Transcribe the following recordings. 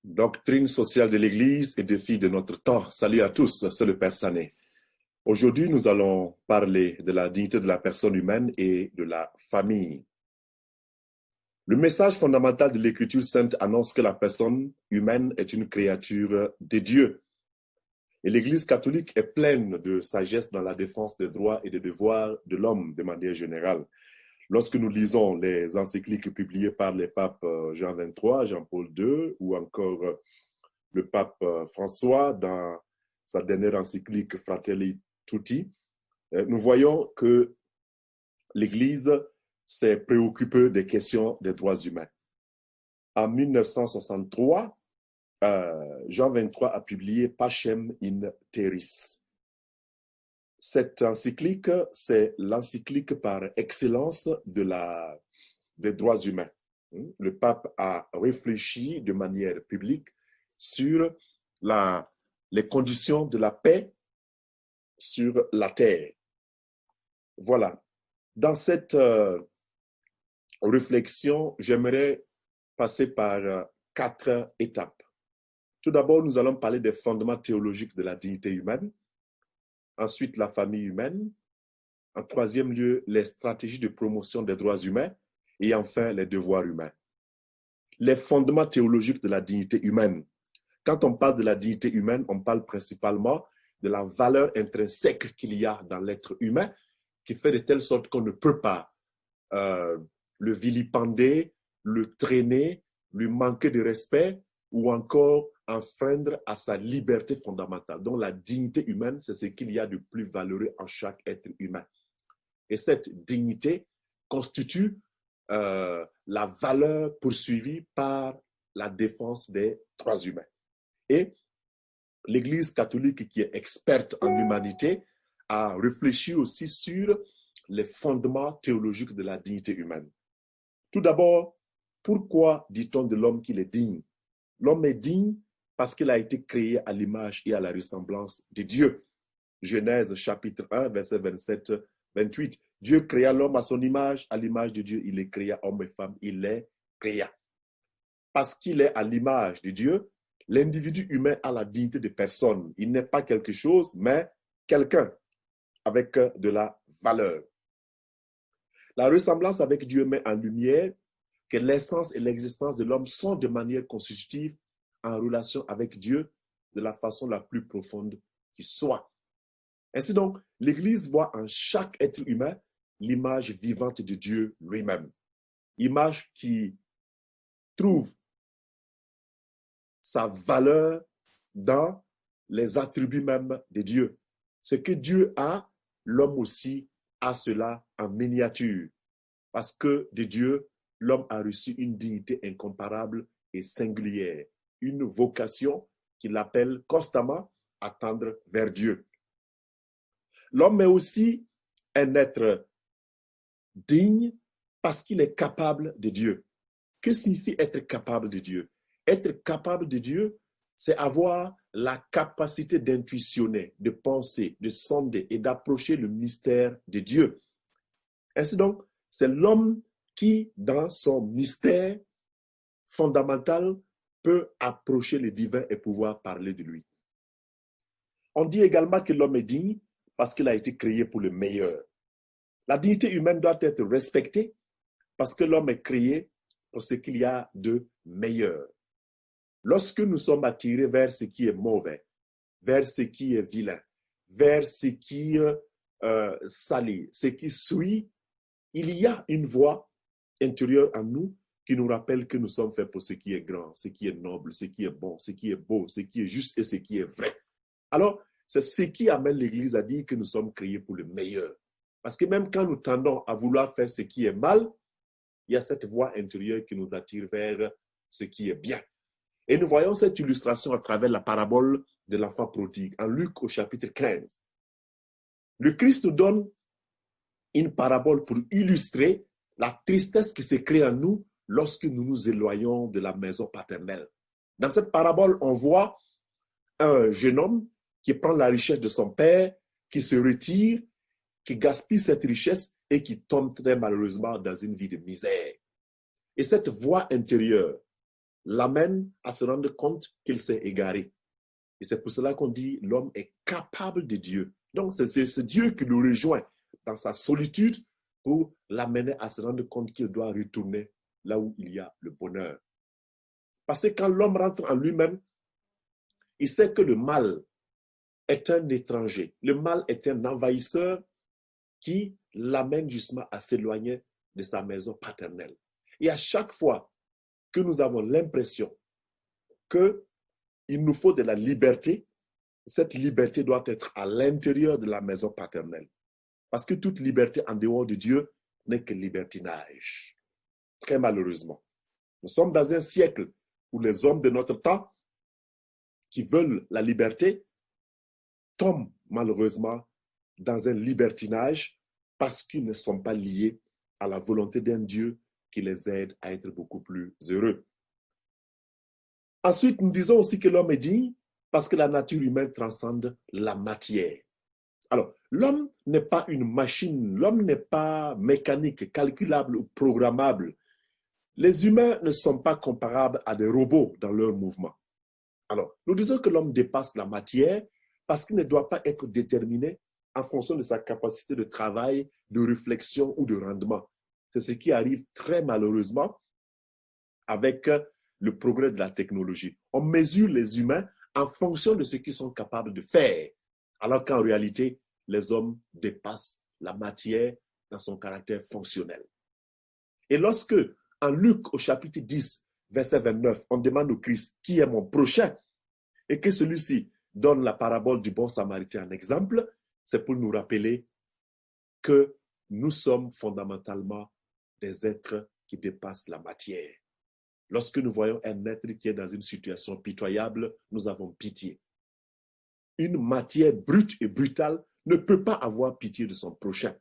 Doctrine sociale de l'Église et défis de notre temps. Salut à tous, c'est le Père Sané. Aujourd'hui, nous allons parler de la dignité de la personne humaine et de la famille. Le message fondamental de l'Écriture sainte annonce que la personne humaine est une créature de Dieu. Et l'Église catholique est pleine de sagesse dans la défense des droits et des devoirs de l'homme de manière générale. Lorsque nous lisons les encycliques publiées par les papes Jean XXIII, Jean-Paul II ou encore le pape François dans sa dernière encyclique Fratelli Tutti, nous voyons que l'Église s'est préoccupée des questions des droits humains. En 1963, Jean XXIII a publié Pacem in Terris. Cette encyclique, c'est l'encyclique par excellence des droits humains. Le pape a réfléchi de manière publique sur les conditions de la paix sur la terre. Voilà. Dans cette réflexion, j'aimerais passer par 4 étapes. Tout d'abord, nous allons parler des fondements théologiques de la dignité humaine. Ensuite, la famille humaine. En troisième lieu, les stratégies de promotion des droits humains. Et enfin, les devoirs humains. Les fondements théologiques de la dignité humaine. Quand on parle de la dignité humaine, on parle principalement de la valeur intrinsèque qu'il y a dans l'être humain, qui fait de telle sorte qu'on ne peut pas le vilipender, le traîner, lui manquer de respect ou encore enfreindre à sa liberté fondamentale. Donc la dignité humaine, c'est ce qu'il y a de plus valeureux en chaque être humain. Et cette dignité constitue la valeur poursuivie par la défense des droits humains. Et l'Église catholique, qui est experte en humanité, a réfléchi aussi sur les fondements théologiques de la dignité humaine. Tout d'abord, pourquoi dit-on de l'homme qu'il est digne? L'homme est digne parce qu'il a été créé à l'image et à la ressemblance de Dieu. Genèse chapitre 1, verset 27-28. Dieu créa l'homme à son image, à l'image de Dieu, il les créa, homme et femme, il les créa. Parce qu'il est à l'image de Dieu, l'individu humain a la dignité de personne. Il n'est pas quelque chose, mais quelqu'un avec de la valeur. La ressemblance avec Dieu met en lumière que l'essence et l'existence de l'homme sont de manière constitutive en relation avec Dieu de la façon la plus profonde qui soit. Ainsi donc, l'Église voit en chaque être humain l'image vivante de Dieu lui-même. Image qui trouve sa valeur dans les attributs même de Dieu. Ce que Dieu a, l'homme aussi a cela en miniature. Parce que de Dieu, l'homme a reçu une dignité incomparable et singulière, une vocation qui l'appelle constamment à tendre vers Dieu. L'homme est aussi un être digne parce qu'il est capable de Dieu. Que signifie être capable de Dieu? Être capable de Dieu, c'est avoir la capacité d'intuitionner, de penser, de sonder et d'approcher le mystère de Dieu. Ainsi donc, c'est l'homme qui, dans son mystère fondamental, peut approcher le divin et pouvoir parler de lui. On dit également que l'homme est digne parce qu'il a été créé pour le meilleur. La dignité humaine doit être respectée parce que l'homme est créé pour ce qu'il y a de meilleur. Lorsque nous sommes attirés vers ce qui est mauvais, vers ce qui est vilain, vers ce qui salit, ce qui suit, il y a une voix intérieure en nous qui nous rappelle que nous sommes faits pour ce qui est grand, ce qui est noble, ce qui est bon, ce qui est beau, ce qui est juste et ce qui est vrai. Alors, c'est ce qui amène l'Église à dire que nous sommes créés pour le meilleur. Parce que même quand nous tendons à vouloir faire ce qui est mal, il y a cette voix intérieure qui nous attire vers ce qui est bien. Et nous voyons cette illustration à travers la parabole de l'enfant prodigue, en Luc au chapitre 15. Le Christ nous donne une parabole pour illustrer la tristesse qui se crée en nous lorsque nous nous éloignons de la maison paternelle. Dans cette parabole, on voit un jeune homme qui prend la richesse de son père, qui se retire, qui gaspille cette richesse et qui tombe très malheureusement dans une vie de misère. Et cette voix intérieure l'amène à se rendre compte qu'il s'est égaré. Et c'est pour cela qu'on dit l'homme est capable de Dieu. Donc, c'est Dieu qui le rejoint dans sa solitude pour l'amener à se rendre compte qu'il doit retourner là où il y a le bonheur. Parce que quand l'homme rentre en lui-même, il sait que le mal est un étranger. Le mal est un envahisseur qui l'amène justement à s'éloigner de sa maison paternelle. Et à chaque fois que nous avons l'impression qu'il nous faut de la liberté, cette liberté doit être à l'intérieur de la maison paternelle. Parce que toute liberté en dehors de Dieu n'est que libertinage. Très malheureusement. Nous sommes dans un siècle où les hommes de notre temps qui veulent la liberté tombent malheureusement dans un libertinage parce qu'ils ne sont pas liés à la volonté d'un Dieu qui les aide à être beaucoup plus heureux. Ensuite, nous disons aussi que l'homme est digne parce que la nature humaine transcende la matière. Alors, l'homme n'est pas une machine, l'homme n'est pas mécanique, calculable ou programmable. Les humains ne sont pas comparables à des robots dans leurs mouvements. Alors, nous disons que l'homme dépasse la matière parce qu'il ne doit pas être déterminé en fonction de sa capacité de travail, de réflexion ou de rendement. C'est ce qui arrive très malheureusement avec le progrès de la technologie. On mesure les humains en fonction de ce qu'ils sont capables de faire, alors qu'en réalité, les hommes dépassent la matière dans son caractère fonctionnel. Et lorsque, en Luc au chapitre 10, verset 29, on demande au Christ qui est mon prochain, et que celui-ci donne la parabole du bon samaritain en exemple, c'est pour nous rappeler que nous sommes fondamentalement des êtres qui dépassent la matière. Lorsque nous voyons un être qui est dans une situation pitoyable, nous avons pitié. Une matière brute et brutale ne peut pas avoir pitié de son prochain.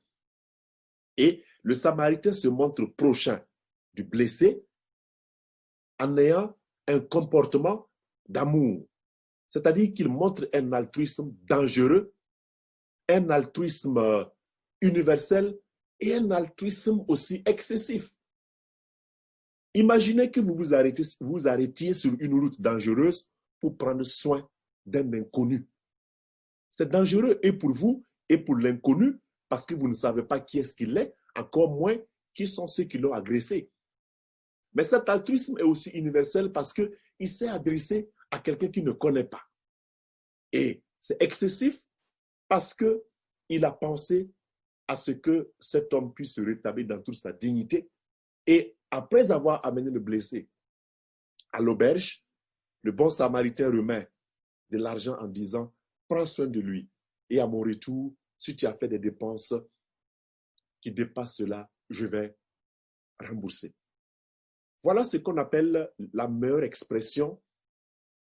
Et le Samaritain se montre prochain du blessé en ayant un comportement d'amour. C'est-à-dire qu'il montre un altruisme dangereux, un altruisme universel et un altruisme aussi excessif. Imaginez que vous vous arrêtiez sur une route dangereuse pour prendre soin d'un inconnu. C'est dangereux et pour vous et pour l'inconnu parce que vous ne savez pas qui est-ce qu'il est, encore moins qui sont ceux qui l'ont agressé. Mais cet altruisme est aussi universel parce qu'il s'est adressé à quelqu'un qu'il ne connaît pas. Et c'est excessif parce qu'il a pensé à ce que cet homme puisse se rétablir dans toute sa dignité. Et après avoir amené le blessé à l'auberge, le bon samaritain remet de l'argent en disant « Prends soin de lui et à mon retour, si tu as fait des dépenses qui dépassent cela, je vais rembourser. » Voilà ce qu'on appelle la meilleure expression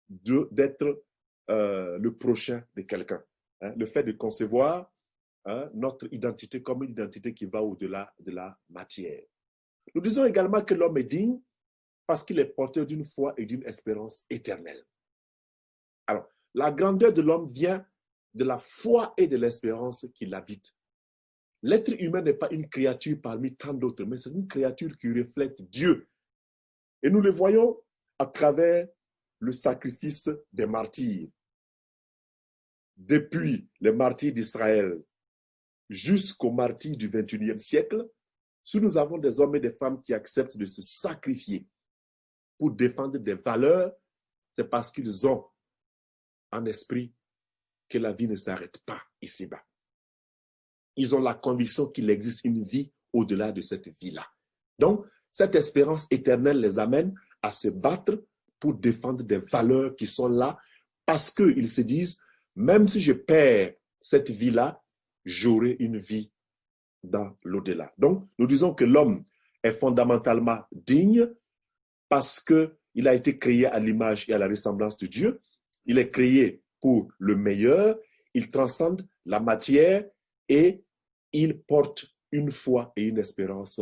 d'être le prochain de quelqu'un. Le fait de concevoir notre identité comme une identité qui va au-delà de la matière. Nous disons également que l'homme est digne parce qu'il est porteur d'une foi et d'une espérance éternelle. Alors, la grandeur de l'homme vient de la foi et de l'espérance qui l'habite. L'être humain n'est pas une créature parmi tant d'autres, mais c'est une créature qui reflète Dieu. Et nous le voyons à travers le sacrifice des martyrs. Depuis les martyrs d'Israël jusqu'aux martyrs du XXIe siècle, si nous avons des hommes et des femmes qui acceptent de se sacrifier pour défendre des valeurs, c'est parce qu'ils ont en esprit que la vie ne s'arrête pas ici-bas. Ils ont la conviction qu'il existe une vie au-delà de cette vie-là. Donc, cette espérance éternelle les amène à se battre pour défendre des valeurs qui sont là parce qu'ils se disent, même si je perds cette vie-là, j'aurai une vie dans l'au-delà. Donc, nous disons que l'homme est fondamentalement digne parce qu'il a été créé à l'image et à la ressemblance de Dieu. Il est créé pour le meilleur, il transcende la matière et il porte une foi et une espérance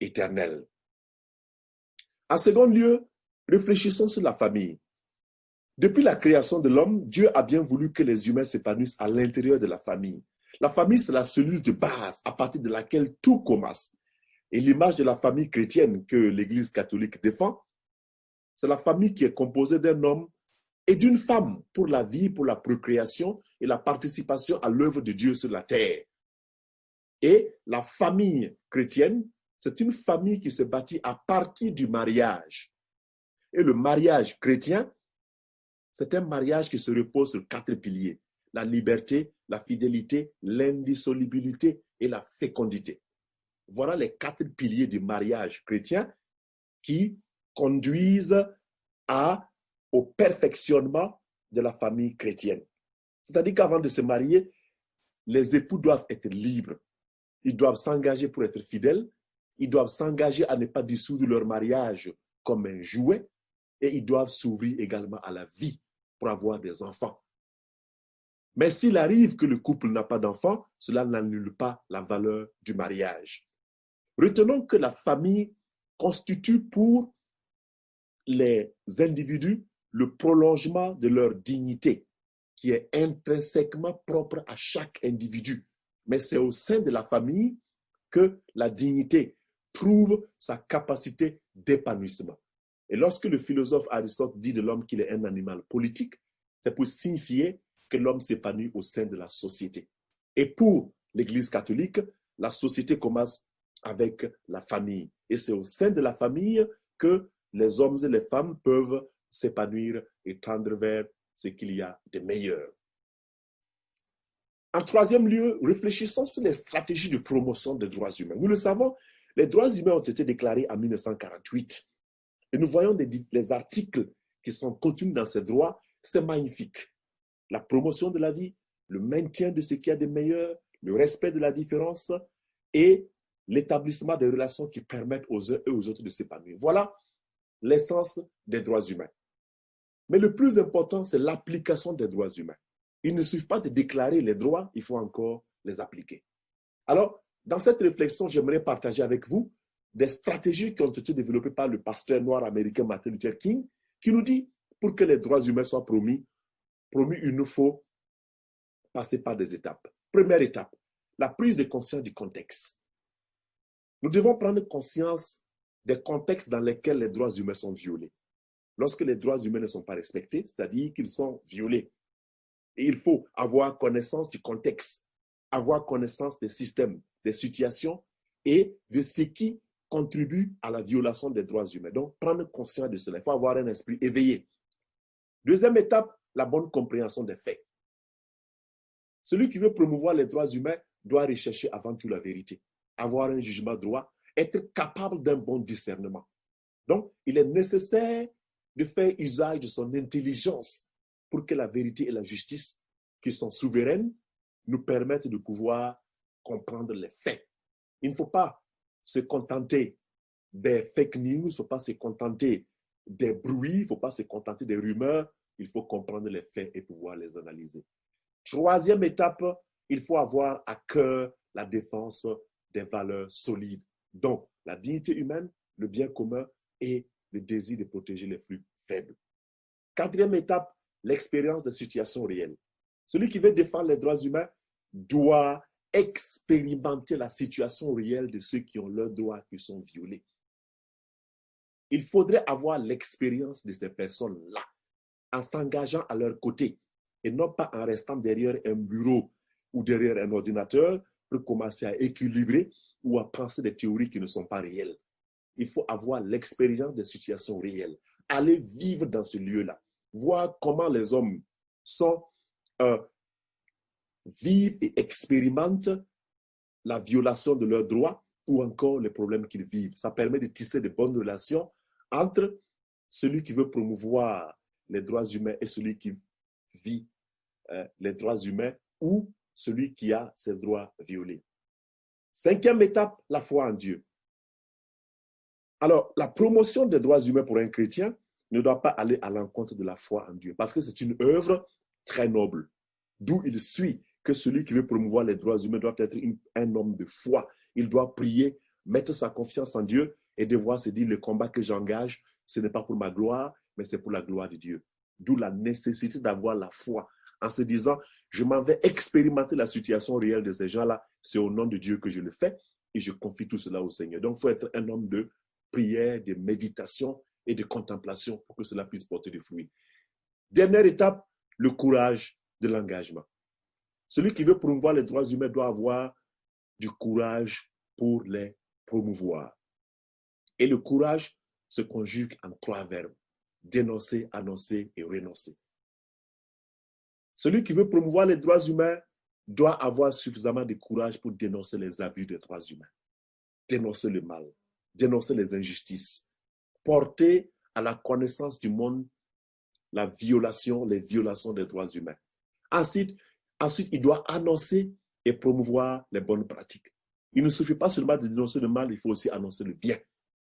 éternelle. En second lieu, réfléchissons sur la famille. Depuis la création de l'homme, Dieu a bien voulu que les humains s'épanouissent à l'intérieur de la famille. La famille, c'est la cellule de base à partir de laquelle tout commence. Et l'image de la famille chrétienne que l'Église catholique défend C'est la famille qui est composée d'un homme et d'une femme pour la vie, pour la procréation et la participation à l'œuvre de Dieu sur la terre. Et la famille chrétienne, c'est une famille qui se bâtit à partir du mariage. Et le mariage chrétien, c'est un mariage qui se repose sur 4 piliers. La liberté, la fidélité, l'indissolubilité et la fécondité. Voilà les 4 piliers du mariage chrétien qui conduisent au perfectionnement de la famille chrétienne. C'est-à-dire qu'avant de se marier, les époux doivent être libres. Ils doivent s'engager pour être fidèles. Ils doivent s'engager à ne pas dissoudre leur mariage comme un jouet. Et ils doivent s'ouvrir également à la vie pour avoir des enfants. Mais s'il arrive que le couple n'a pas d'enfants, cela n'annule pas la valeur du mariage. Retenons que la famille constitue pour les individus le prolongement de leur dignité, qui est intrinsèquement propre à chaque individu. Mais c'est au sein de la famille que la dignité trouve sa capacité d'épanouissement. Et lorsque le philosophe Aristote dit de l'homme qu'il est un animal politique, c'est pour signifier que l'homme s'épanouit au sein de la société. Et pour l'Église catholique, la société commence avec la famille. Et c'est au sein de la famille que les hommes et les femmes peuvent s'épanouir et tendre vers ce qu'il y a de meilleur. En troisième lieu, réfléchissons sur les stratégies de promotion des droits humains. Nous le savons, les droits humains ont été déclarés en 1948. Et nous voyons les articles qui sont contenus dans ces droits, c'est magnifique. La promotion de la vie, le maintien de ce qu'il y a de meilleur, le respect de la différence et l'établissement des relations qui permettent aux uns et aux autres de s'épanouir. Voilà l'essence des droits humains. Mais le plus important, c'est l'application des droits humains. Il ne suffit pas de déclarer les droits, il faut encore les appliquer. Alors, dans cette réflexion, j'aimerais partager avec vous des stratégies qui ont été développées par le pasteur noir américain Martin Luther King, qui nous dit, pour que les droits humains soient promis, il nous faut passer par des étapes. Première étape, la prise de conscience du contexte. Nous devons prendre conscience des contextes dans lesquels les droits humains sont violés. Lorsque les droits humains ne sont pas respectés, c'est-à-dire qu'ils sont violés. Et il faut avoir connaissance du contexte, avoir connaissance des systèmes, des situations et de ce qui contribue à la violation des droits humains. Donc, prendre conscience de cela. Il faut avoir un esprit éveillé. Deuxième étape, la bonne compréhension des faits. Celui qui veut promouvoir les droits humains doit rechercher avant tout la vérité, avoir un jugement droit, être capable d'un bon discernement. Donc, il est nécessaire de faire usage de son intelligence pour que la vérité et la justice, qui sont souveraines, nous permettent de pouvoir comprendre les faits. Il ne faut pas se contenter des fake news, il ne faut pas se contenter des bruits, il ne faut pas se contenter des rumeurs, il faut comprendre les faits et pouvoir les analyser. Troisième étape, il faut avoir à cœur la défense des valeurs solides, dont la dignité humaine, le bien commun et le désir de protéger les plus faibles. Quatrième étape, l'expérience de situations réelles. Celui qui veut défendre les droits humains doit expérimenter la situation réelle de ceux qui ont leurs droits qui sont violés. Il faudrait avoir l'expérience de ces personnes-là en s'engageant à leur côté et non pas en restant derrière un bureau ou derrière un ordinateur pour commencer à équilibrer ou à penser des théories qui ne sont pas réelles. Il faut avoir l'expérience des situations réelles, aller vivre dans ce lieu-là, voir comment les hommes vivent et expérimentent la violation de leurs droits ou encore les problèmes qu'ils vivent. Ça permet de tisser de bonnes relations entre celui qui veut promouvoir les droits humains et celui qui vit les droits humains ou celui qui a ses droits violés. Cinquième étape, la foi en Dieu. Alors, la promotion des droits humains pour un chrétien ne doit pas aller à l'encontre de la foi en Dieu parce que c'est une œuvre très noble. D'où il suit que celui qui veut promouvoir les droits humains doit être un homme de foi. Il doit prier, mettre sa confiance en Dieu et devoir se dire le combat que j'engage, ce n'est pas pour ma gloire, mais c'est pour la gloire de Dieu. D'où la nécessité d'avoir la foi en se disant, je m'en vais expérimenter la situation réelle de ces gens-là, c'est au nom de Dieu que je le fais et je confie tout cela au Seigneur. Donc, il faut être un homme de prière, de méditation et de contemplation pour que cela puisse porter du fruit. Dernière étape, le courage de l'engagement. Celui qui veut promouvoir les droits humains doit avoir du courage pour les promouvoir. Et le courage se conjugue en 3 verbes. Dénoncer, annoncer et renoncer. Celui qui veut promouvoir les droits humains doit avoir suffisamment de courage pour dénoncer les abus des droits humains, dénoncer le mal, dénoncer les injustices, porter à la connaissance du monde les violations des droits humains. Ensuite, il doit annoncer et promouvoir les bonnes pratiques. Il ne suffit pas seulement de dénoncer le mal, il faut aussi annoncer le bien.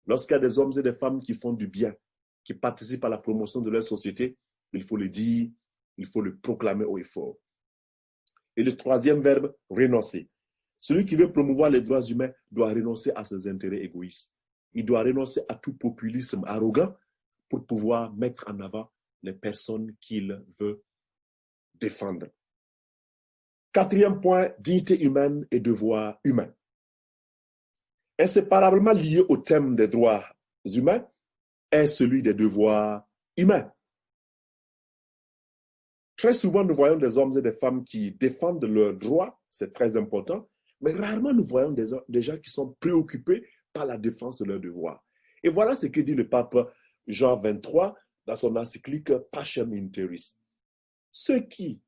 Lorsqu'il y a des hommes et des femmes qui font du bien, qui participent à la promotion de leur société, il faut le dire, il faut le proclamer haut et fort. Et le 3e verbe, renoncer. Celui qui veut promouvoir les droits humains doit renoncer à ses intérêts égoïstes. Il doit renoncer à tout populisme arrogant pour pouvoir mettre en avant les personnes qu'il veut défendre. 4e point, dignité humaine et devoir humain. Inséparablement lié au thème des droits humains est celui des devoirs humains. Très souvent, nous voyons des hommes et des femmes qui défendent leurs droits, c'est très important, mais rarement nous voyons des gens qui sont préoccupés par la défense de leurs devoirs. Et voilà ce que dit le pape Jean 23 dans son encyclique Pacem in Terris. Ceux qui,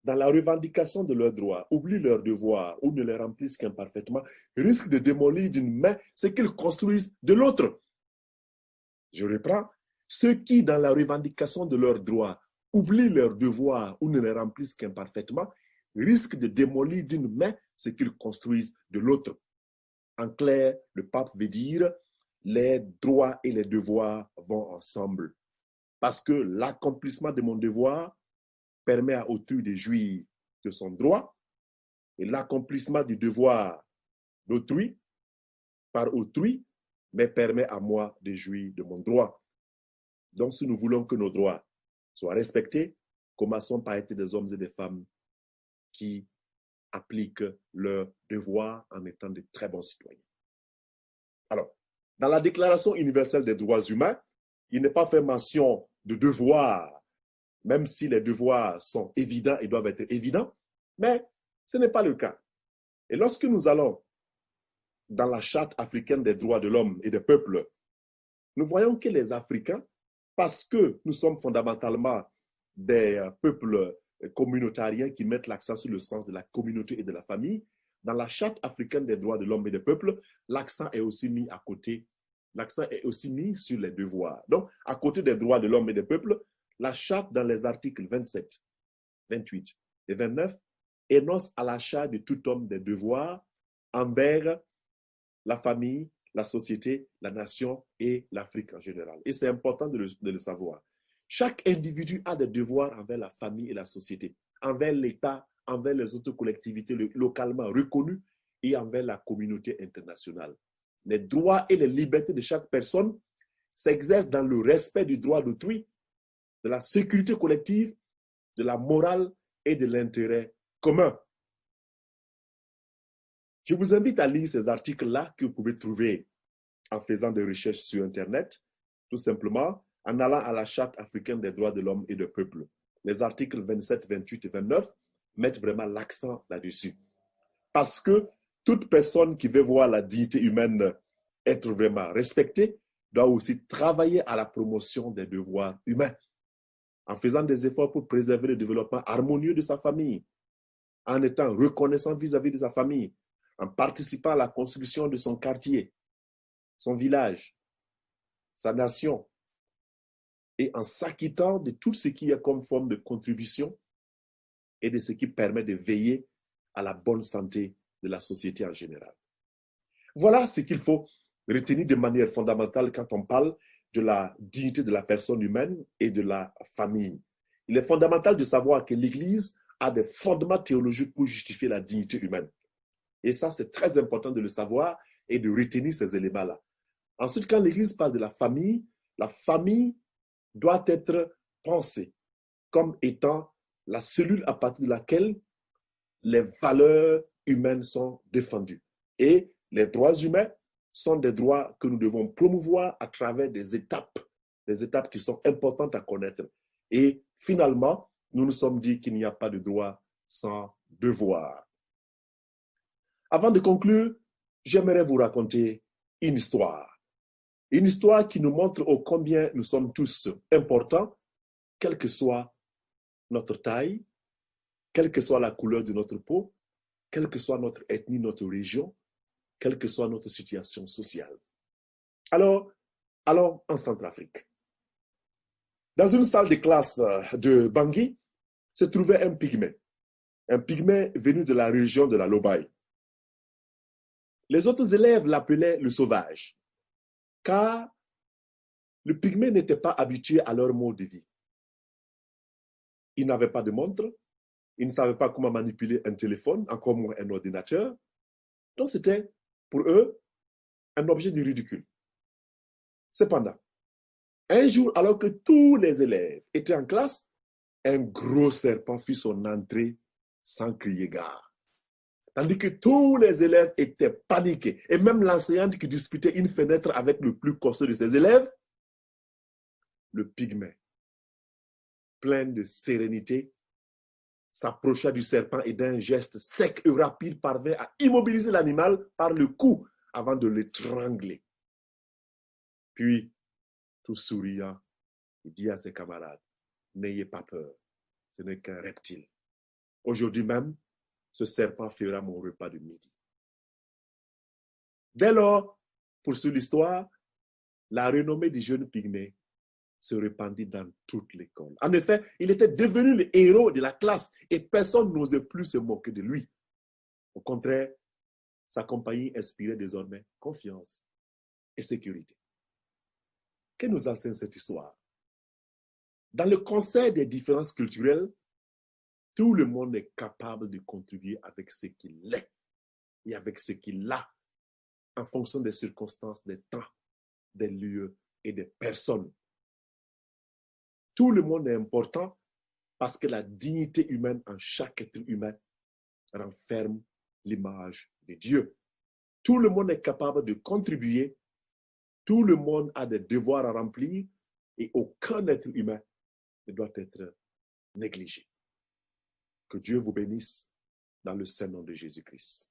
dans la revendication de leurs droits, oublient leurs devoirs ou ne les remplissent qu'imparfaitement, risquent de démolir d'une main ce qu'ils construisent de l'autre. Je reprends. Ceux qui, dans la revendication de leurs droits, oublient leurs devoirs ou ne les remplissent qu'imparfaitement, risquent de démolir d'une main ce qu'ils construisent de l'autre. En clair, le pape veut dire, les droits et les devoirs vont ensemble. Parce que l'accomplissement de mon devoir permet à autrui de jouir de son droit et l'accomplissement du devoir d'autrui par autrui me permet à moi de jouir de mon droit. Donc, si nous voulons que nos droits soient respectés, commençons par être des hommes et des femmes qui appliquent leurs devoirs en étant de très bons citoyens. Alors, dans la Déclaration universelle des droits humains, il n'est pas fait mention de devoirs, même si les devoirs sont évidents et doivent être évidents, mais ce n'est pas le cas. Et lorsque nous allons dans la Charte africaine des droits de l'homme et des peuples, nous voyons que les Africains, parce que nous sommes fondamentalement des peuples communautariens qui mettent l'accent sur le sens de la communauté et de la famille, dans la Charte africaine des droits de l'homme et des peuples, l'accent est aussi mis à côté, l'accent est aussi mis sur les devoirs. Donc, à côté des droits de l'homme et des peuples, la Charte, dans les articles 27, 28 et 29, énonce à la charge de tout homme des devoirs envers la famille, la société, la nation et l'Afrique en général. Et c'est important de le savoir. Chaque individu a des devoirs envers la famille et la société, envers l'État, envers les autres collectivités localement reconnues et envers la communauté internationale. Les droits et les libertés de chaque personne s'exercent dans le respect du droit d'autrui, de la sécurité collective, de la morale et de l'intérêt commun. Je vous invite à lire ces articles-là que vous pouvez trouver en faisant des recherches sur Internet, tout simplement en allant à la Charte africaine des droits de l'homme et du peuple. Les articles 27, 28 et 29 mettent vraiment l'accent là-dessus. Parce que toute personne qui veut voir la dignité humaine être vraiment respectée doit aussi travailler à la promotion des devoirs humains, en faisant des efforts pour préserver le développement harmonieux de sa famille, en étant reconnaissant vis-à-vis de sa famille, en participant à la construction de son quartier, son village, sa nation, et en s'acquittant de tout ce qui est comme forme de contribution et de ce qui permet de veiller à la bonne santé de la société en général. Voilà ce qu'il faut retenir de manière fondamentale quand on parle de la dignité de la personne humaine et de la famille. Il est fondamental de savoir que l'Église a des fondements théologiques pour justifier la dignité humaine. Et ça, c'est très important de le savoir et de retenir ces éléments-là. Ensuite, quand l'Église parle de la famille doit être pensée comme étant la cellule à partir de laquelle les valeurs humaines sont défendues. Et les droits humains sont des droits que nous devons promouvoir à travers des étapes des étapes qui sont importantes à connaître. Et finalement, nous nous sommes dit qu'il n'y a pas de droit sans devoir. Avant de conclure, j'aimerais vous raconter une histoire. Une histoire qui nous montre ô combien nous sommes tous importants, quelle que soit notre taille, quelle que soit la couleur de notre peau, quelle que soit notre ethnie, notre région, quelle que soit notre situation sociale. Alors, allons en Centrafrique. Dans une salle de classe de Bangui se trouvait un pygmée venu de la région de la Lobaye. Les autres élèves l'appelaient le sauvage, car le pygmée n'était pas habitué à leur mode de vie. Il n'avait pas de montre, il ne savait pas comment manipuler un téléphone, encore moins un ordinateur. Donc c'était pour eux un objet de ridicule. Cependant, un jour, alors que tous les élèves étaient en classe, un gros serpent fit son entrée sans crier gare. Tandis que tous les élèves étaient paniqués. Et même l'enseignante qui disputait une fenêtre avec le plus costaud de ses élèves, le pygmée, plein de sérénité, s'approcha du serpent et d'un geste sec et rapide parvint à immobiliser l'animal par le cou avant de l'étrangler. Puis, tout souriant, il dit à ses camarades, « N'ayez pas peur, ce n'est qu'un reptile. Aujourd'hui même, ce serpent fera mon repas de midi. » Dès lors, poursuit l'histoire, la renommée du jeune pygmée se répandit dans toute l'école. En effet, il était devenu le héros de la classe et personne n'osait plus se moquer de lui. Au contraire, sa compagnie inspirait désormais confiance et sécurité. Que nous enseigne cette histoire? Dans le concert des différences culturelles, tout le monde est capable de contribuer avec ce qu'il est et avec ce qu'il a en fonction des circonstances, des temps, des lieux et des personnes. Tout le monde est important parce que la dignité humaine en chaque être humain renferme l'image de Dieu. Tout le monde est capable de contribuer, tout le monde a des devoirs à remplir et aucun être humain ne doit être négligé. Que Dieu vous bénisse dans le saint nom de Jésus-Christ.